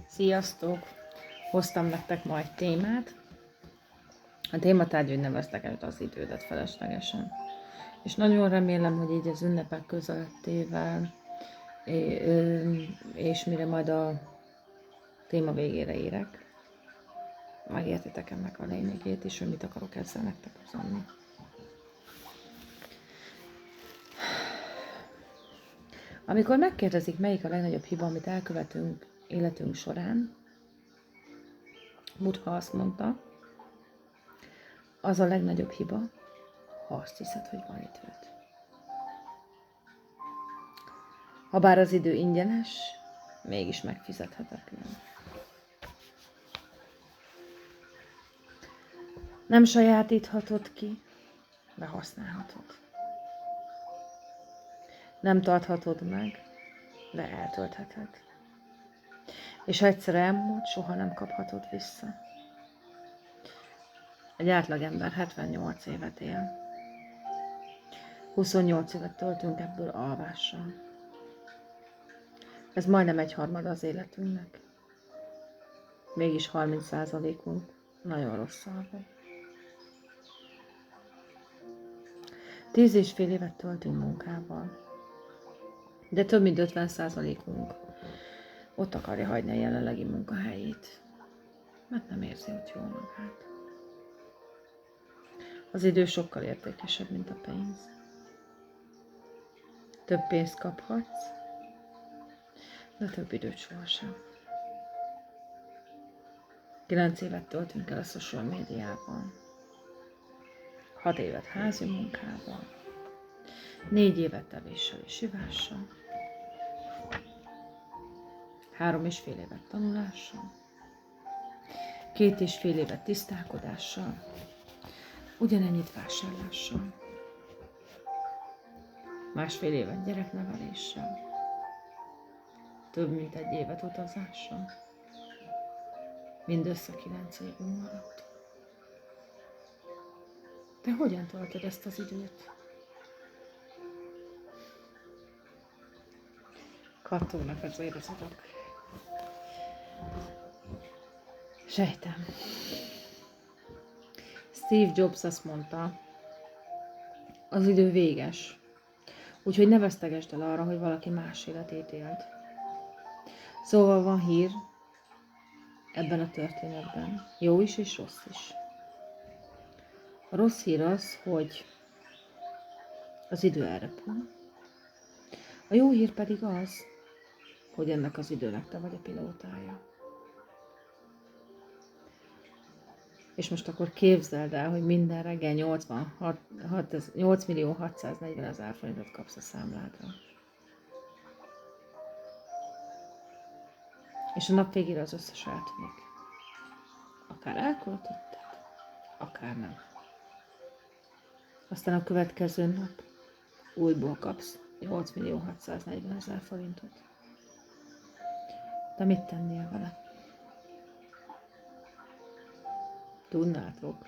Sziasztok! Hoztam nektek ma egy témát. A tématárgy, hogy ne vesztegesd az idődet feleslegesen. És nagyon remélem, hogy így az ünnepek közelettével, és mire majd a téma végére érek, megértitek ennek a lényegét is, hogy mit akarok ezzel nektek üzenni. Amikor megkérdezik, melyik a legnagyobb hiba, amit elkövetünk életünk során, Buddha azt mondta, az a legnagyobb hiba, ha azt hiszed, hogy van időd. Habár az idő ingyenes, mégis megfizethetetlen. Nem sajátíthatod ki, de használhatod. Nem tarthatod meg, de eltöltheted. És ha egyszer elmúlt, soha nem kaphatod vissza. Egy átlagember 78 évet él. 28 évet töltünk ebből alvással. Ez majdnem egyharmada az életünknek. Mégis 30%-unk nagyon rossz alvó. 10,5 évet töltünk munkával. De több mint 50%-unk ott akarja hagyni a jelenlegi munkahelyét, mert nem érzi ott jól magát. Az idő sokkal értékesebb, mint a pénz. Több pénzt kaphatsz, de több időt sohasem. 9 évet töltünk el a social médiában, 6 évet házi munkával, 4 évet tevéssel és ivással, 3,5 évet tanulással, 2,5 évet tisztálkodással, ugyanennyit vásárlással, 1,5 évet gyerekneveléssel, több mint 1 évet utazással, mindössze 9 évünk maradt. Te hogyan töltöd ezt az időt? Kattognak az érezetek. Sejtem. Steve Jobs azt mondta, az idő véges, úgyhogy ne vesztegesd el arra, hogy valaki más életét élt. Szóval van hír ebben a történetben, jó is és rossz is. A rossz hír az, hogy az idő elrepül. A jó hír pedig az, hogy ennek az időnek te vagy a pilótája. És most akkor képzeld el, hogy minden reggel 8.640.000 forintot kapsz a számládra. És a nap végére az összes eltűnik. Akár elköltötted, akár nem. Aztán a következő nap újból kapsz 8.640.000 forintot. De mit tennél vele? Tudnátok.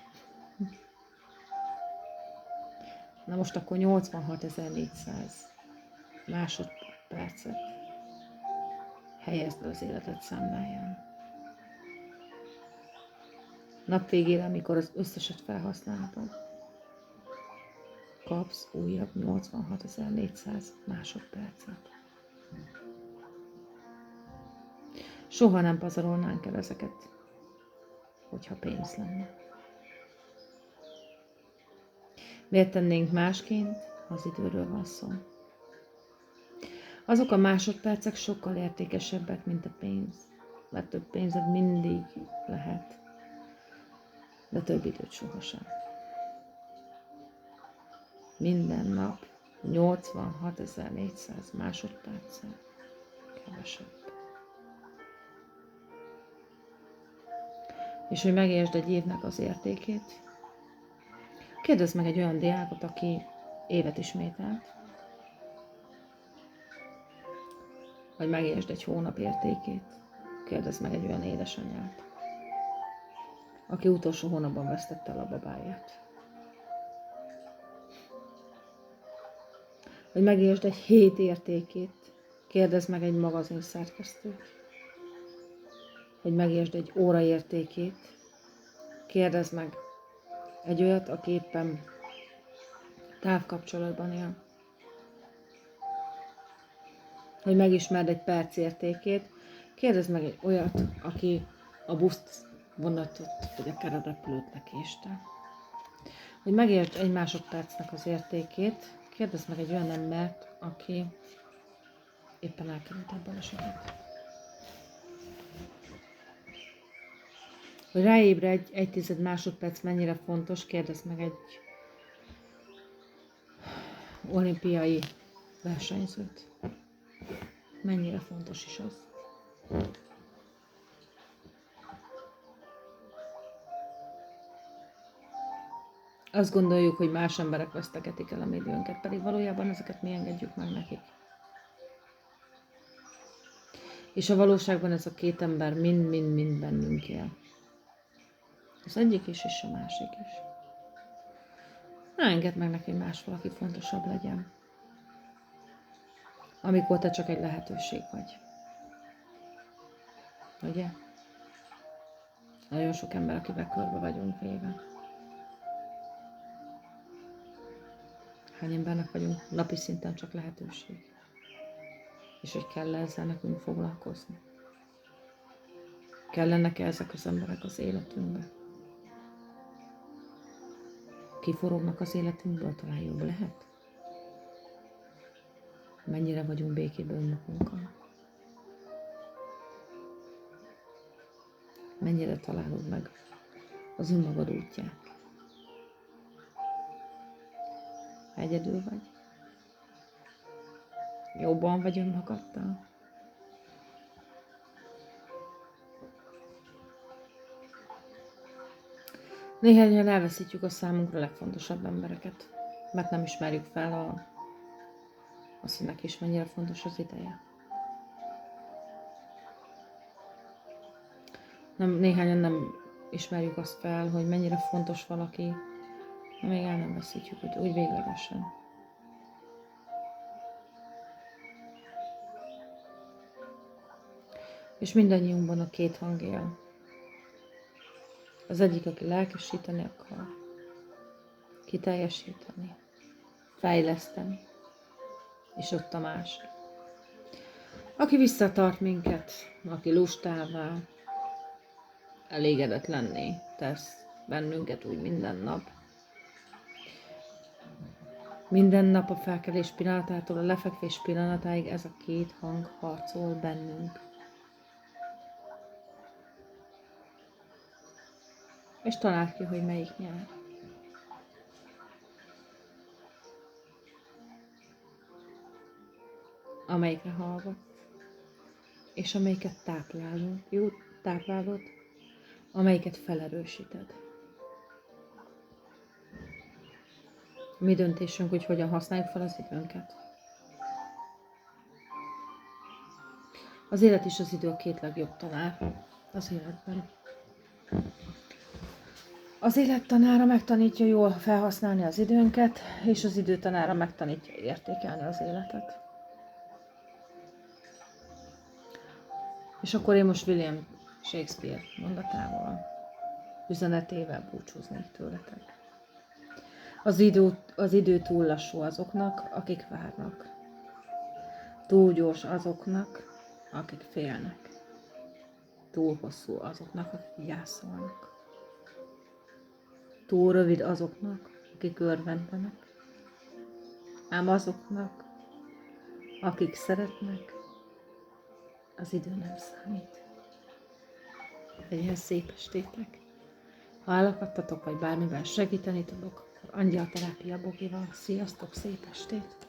Na most akkor 86.400 másodpercet helyezd le az életed számláján. Nap végére, amikor az összeset felhasználhatod, kapsz újabb 86.400 másodpercet. Soha nem pazarolnánk el ezeket, hogyha pénz lenne. Miért tennénk másként, ha az időről van szó? Azok a másodpercek sokkal értékesebbek, mint a pénz. Mert több pénzed mindig lehet, de több időt sohasem. Minden nap 86.400 másodperccel kevesebb. És hogy megértsd egy évnek az értékét, kérdezd meg egy olyan diákot, aki évet ismételt, vagy megértsd egy hónap értékét, kérdezd meg egy olyan édesanyját, aki utolsó hónapban vesztette el a babáját. Hogy megértsd egy hét értékét, kérdezd meg egy magazin szerkesztőt. hogy megértsd egy óra értékét, kérdezd meg egy olyat, aki éppen távkapcsolatban él. Hogy megismerd egy perc értékét, kérdezd meg egy olyat, aki a buszt, vonatot vagy akár a repülőt késte. Hogy megértsd egy másodpercnek az értékét, kérdezd meg egy olyan embert, aki éppen elkerült a balesetet. Hogy ráébredj egy tized másodperc mennyire fontos, kérdezd meg egy olimpiai versenyzőt. Mennyire fontos is az. Azt gondoljuk, hogy más emberek vesztegetik el a mi időnket, pedig valójában ezeket mi engedjük meg nekik. És a valóságban ez a két ember mind bennünk él. Az egyik is, és a másik is. Ne engedd meg neki, hogy más valaki fontosabb legyen. Amikor te csak egy lehetőség vagy. Ugye? Nagyon sok ember, akivel körbe vagyunk véve. Hány embernek vagyunk napi szinten csak lehetőség? És hogy kell ezzel nekünk foglalkozni? Kellenek-e ezek az emberek az életünkbe? Kiforognak az életünkből, talán jobb lehet? Mennyire vagyunk békében önmagunkkal? Mennyire találod meg az önmagad útját? Ha egyedül vagy? Jobban vagy önmagaddal? Néhányan elveszítjük a számunkra legfontosabb embereket, mert nem ismerjük fel azt, hogy neki is mennyire fontos az ideje. Néhányan nem ismerjük azt fel, hogy mennyire fontos valaki, de még el nem veszítjük úgy véglegesen. És mindannyiunkban a két hang él. Az egyik, aki lelkesíteni akar, kiteljesíteni, fejleszteni, és ott a másik, aki visszatart minket, aki lustává, elégedetlenné tesz bennünket úgy minden nap. Minden nap a felkelés pillanatától a lefekvés pillanatáig ez a két hang harcol bennünk. És találd ki, hogy melyik nyer. Amelyikre hallgat, és amelyiket táplálunk, jó táplálod, amelyiket felerősíted. Mi döntésünk, hogy hogyan használjuk fel az időnket. Az élet és az idő a két legjobb tanár az életben. Az élet tanára megtanítja jól felhasználni az időnket, és az idő tanára megtanítja értékelni az életet. És akkor én most William Shakespeare mondatával, üzenetével búcsúznék tőletek. Az idő túl lassú azoknak, akik várnak. Túl gyors azoknak, akik félnek. Túl hosszú azoknak, akik gyászolnak. Túl rövid azoknak, akik örvendenek. Ám azoknak, akik szeretnek, az idő nem számít. Legyen szép estétek! Ha elakadtatok, vagy bármivel segíteni tudok, akkor Angyalterápia Bogival. Sziasztok, szép estét!